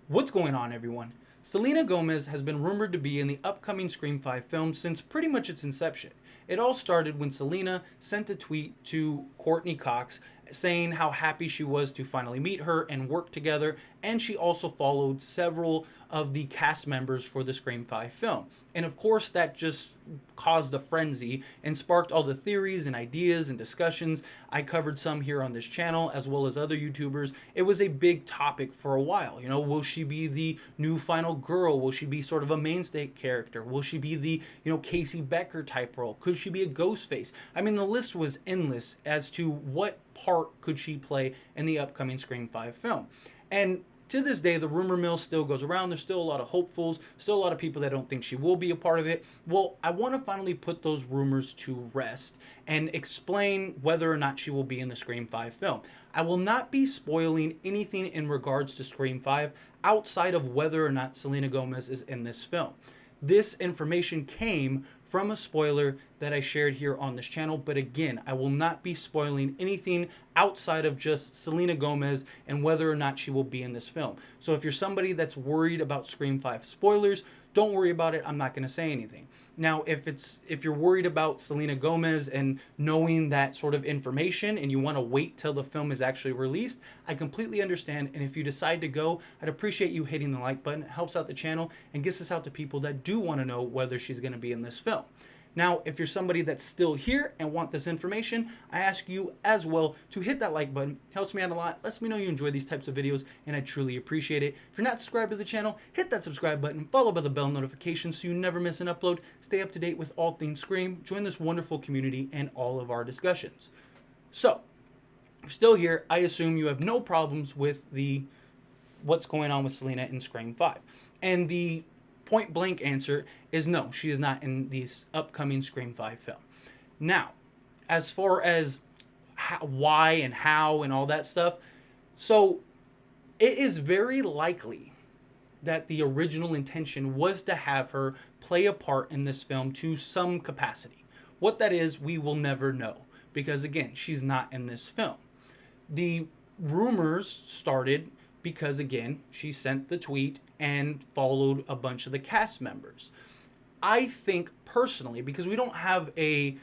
What's going on, everyone? Selena Gomez has been rumored to be in the upcoming Scream 5 film since pretty much its inception. It all started when Selena sent a tweet to Courtney Cox saying how happy she was to finally meet her and work together, and she also followed several of the cast members for the Scream 5 film. And of course, that just caused a frenzy and sparked all the theories and ideas and discussions. I covered some here on this channel as well as other YouTubers. It was a big topic for a while. You know, will she be the new final girl? Will she be sort of a mainstay character? Will she be the, Casey Becker type role? Could she be a ghost face? I mean, the list was endless as to what part could she play in the upcoming Scream 5 film. And to this day, the rumor mill still goes around. There's still a lot of hopefuls, still a lot of people that don't think she will be a part of it. Well, I want to finally put those rumors to rest and explain whether or not she will be in the Scream 5 film. I will not be spoiling anything in regards to Scream 5 outside of whether or not Selena Gomez is in this film. This information came from a spoiler that I shared here on this channel, but again, I will not be spoiling anything outside of just Selena Gomez and whether or not she will be in this film. So if you're somebody that's worried about Scream 5 spoilers, don't worry about it. I'm not going to say anything. Now, if you're worried about Selena Gomez and knowing that sort of information and you want to wait till the film is actually released, I completely understand. And if you decide to go, I'd appreciate you hitting the like button. It helps out the channel and gets us out to people that do want to know whether she's going to be in this film. Now, if you're somebody that's still here and want this information, I ask you as well to hit that like button. It helps me out a lot, lets me know you enjoy these types of videos, and I truly appreciate it. If you're not subscribed to the channel, hit that subscribe button, followed by the bell notification so you never miss an upload. Stay up to date with all things Scream, join this wonderful community, and all of our discussions. So, if you're still here, I assume you have no problems with the what's going on with Selena in Scream 5. And the point blank answer is no, she is not in this upcoming Scream 5 film. Now, as far as why and how and all that stuff, so it is very likely that the original intention was to have her play a part in this film to some capacity. What that is, we will never know because, again, she's not in this film. The rumors started because, again, she sent the tweet and followed a bunch of the cast members. I think personally, because we don't have an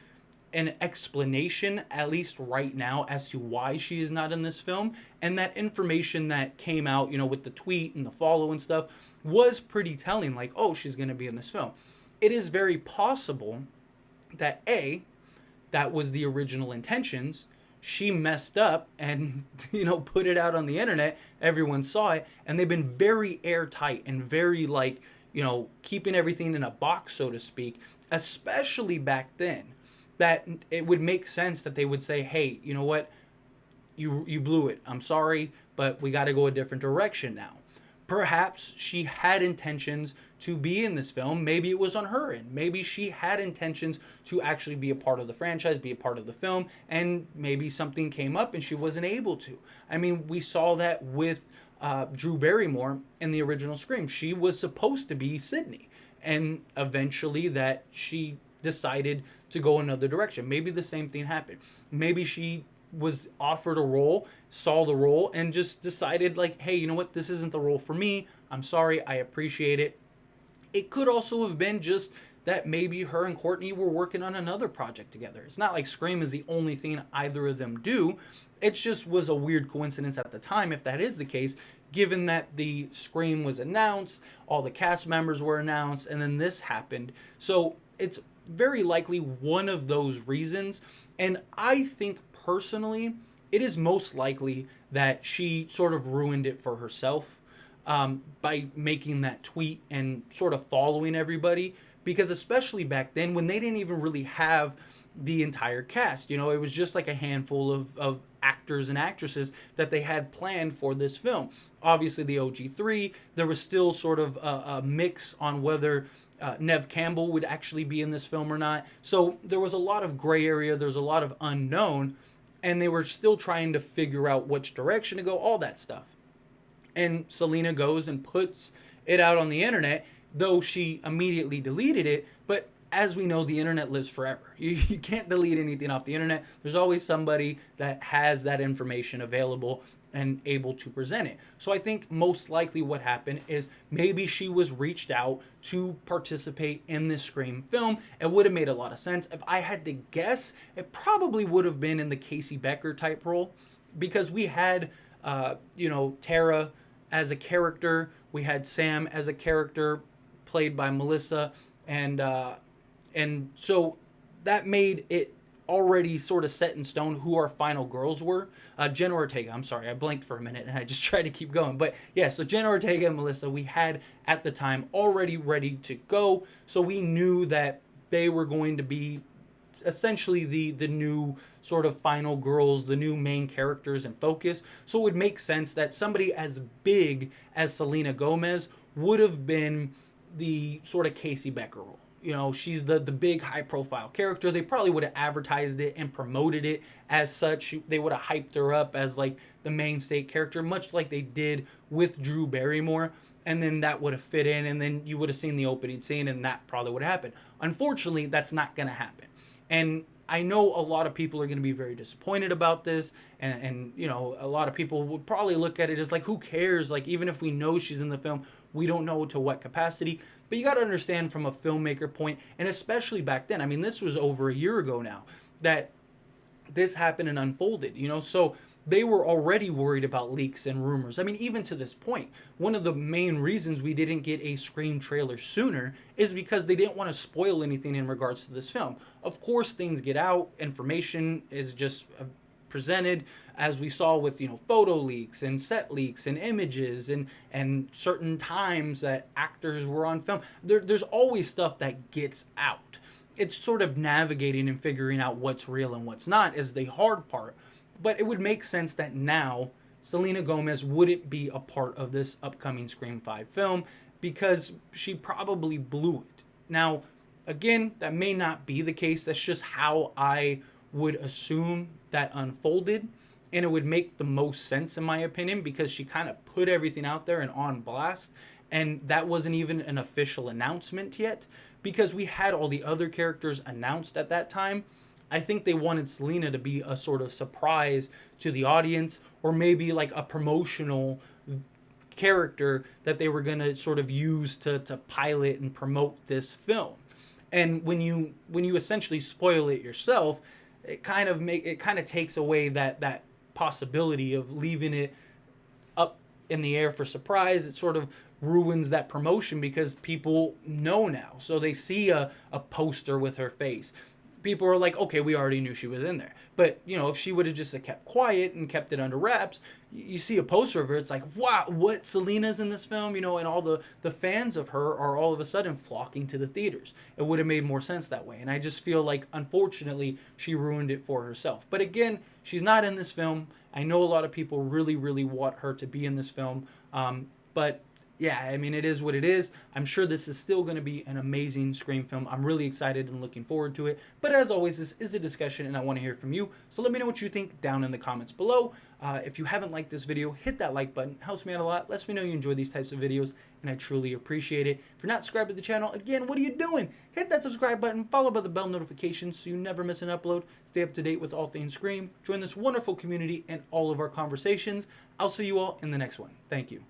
explanation, at least right now, as to why she is not in this film, and that information that came out, with the tweet and the follow and stuff, was pretty telling, like, oh, she's going to be in this film. It is very possible that that was the original intentions. She messed up and put it out on the internet, everyone saw it, and they've been very airtight and very keeping everything in a box, so to speak, especially back then, that it would make sense that they would say, hey, you know what, you blew it, I'm sorry, but we got to go a different direction now. Perhaps she had intentions to be in this film. Maybe it was on her end. Maybe she had intentions to actually be a part of the franchise, be a part of the film, and maybe something came up and she wasn't able to. I mean, we saw that with Drew Barrymore in the original Scream. She was supposed to be Sydney, and eventually that she decided to go another direction. Maybe the same thing happened. Maybe she was offered a role, saw the role, and just decided, like, hey, you know what, this isn't the role for me. I'm sorry, I appreciate it. It could also have been just that maybe her and Courtney were working on another project together. It's not like Scream is the only thing either of them do. It just was a weird coincidence at the time, if that is the case, given that the Scream was announced, all the cast members were announced, and then this happened. So it's very likely one of those reasons. And I think personally, it is most likely that she sort of ruined it for herself by making that tweet and sort of following everybody. Because especially back then, when they didn't even really have the entire cast, it was just like a handful of actors and actresses that they had planned for this film. Obviously, the OG3, there was still sort of a mix on whether Neve Campbell would actually be in this film or not. So there was a lot of gray area. There's a lot of unknown. And they were still trying to figure out which direction to go, all that stuff. And Selena goes and puts it out on the internet, though she immediately deleted it. But as we know, the internet lives forever. You can't delete anything off the internet. There's always somebody that has that information available and able to present it. So I think most likely what happened is maybe she was reached out to participate in this Scream film. It would have made a lot of sense. If I had to guess, it probably would have been in the Casey Becker type role, because we had, Tara as a character, we had Sam as a character played by Melissa, and so that made it already sort of set in stone who our final girls were. Jenna Ortega, I'm sorry, I blanked for a minute and I just tried to keep going. But yeah, so Jenna Ortega and Melissa, we had at the time already ready to go. So we knew that they were going to be essentially the new sort of final girls, the new main characters in focus. So it would make sense that somebody as big as Selena Gomez would have been the sort of Casey Becker role. She's the big high profile character. They probably would have advertised it and promoted it as such. They would have hyped her up as like the mainstay character, much like they did with Drew Barrymore. And then that would have fit in, and then you would have seen the opening scene, and that probably would have happened. Unfortunately, that's not going to happen. And I know a lot of people are going to be very disappointed about this, and a lot of people would probably look at it as like, who cares? Like, even if we know she's in the film, we don't know to what capacity. But you got to understand from a filmmaker point, and especially back then, I mean, this was over a year ago now, that this happened and unfolded, so they were already worried about leaks and rumors. I mean, even to this point, one of the main reasons we didn't get a Scream trailer sooner is because they didn't want to spoil anything in regards to this film. Of course, things get out, information is just presented, as we saw with photo leaks and set leaks and images and certain times that actors were on film. There's always stuff that gets out. It's sort of navigating and figuring out what's real and what's not is the hard part. But it would make sense that now Selena Gomez wouldn't be a part of this upcoming Scream 5 film, because she probably blew it. Now, again, that may not be the case. That's just how I would assume that unfolded. And it would make the most sense, in my opinion, because she kind of put everything out there and on blast. And that wasn't even an official announcement yet, because we had all the other characters announced at that time. I think they wanted Selena to be a sort of surprise to the audience, or maybe like a promotional character that they were going to sort of use to pilot and promote this film. And when you essentially spoil it yourself, it kind of takes away that possibility of leaving it up in the air for surprise. It sort of ruins that promotion, because people know now. So they see a poster with her face. People are like, okay, we already knew she was in there. But, if she would have just kept quiet and kept it under wraps, you see a poster of her, it's like, wow, what, Selena's in this film? And all the fans of her are all of a sudden flocking to the theaters. It would have made more sense that way. And I just feel like, unfortunately, she ruined it for herself. But again, she's not in this film. I know a lot of people really, really want her to be in this film. But yeah, I mean, it is what it is. I'm sure this is still going to be an amazing Scream film. I'm really excited and looking forward to it. But as always, this is a discussion and I want to hear from you. So let me know what you think down in the comments below. If you haven't liked this video, hit that like button. It helps me out a lot. Lets me know you enjoy these types of videos, and I truly appreciate it. If you're not subscribed to the channel, again, what are you doing? Hit that subscribe button, followed by the bell notifications so you never miss an upload. Stay up to date with all things Scream. Join this wonderful community and all of our conversations. I'll see you all in the next one. Thank you.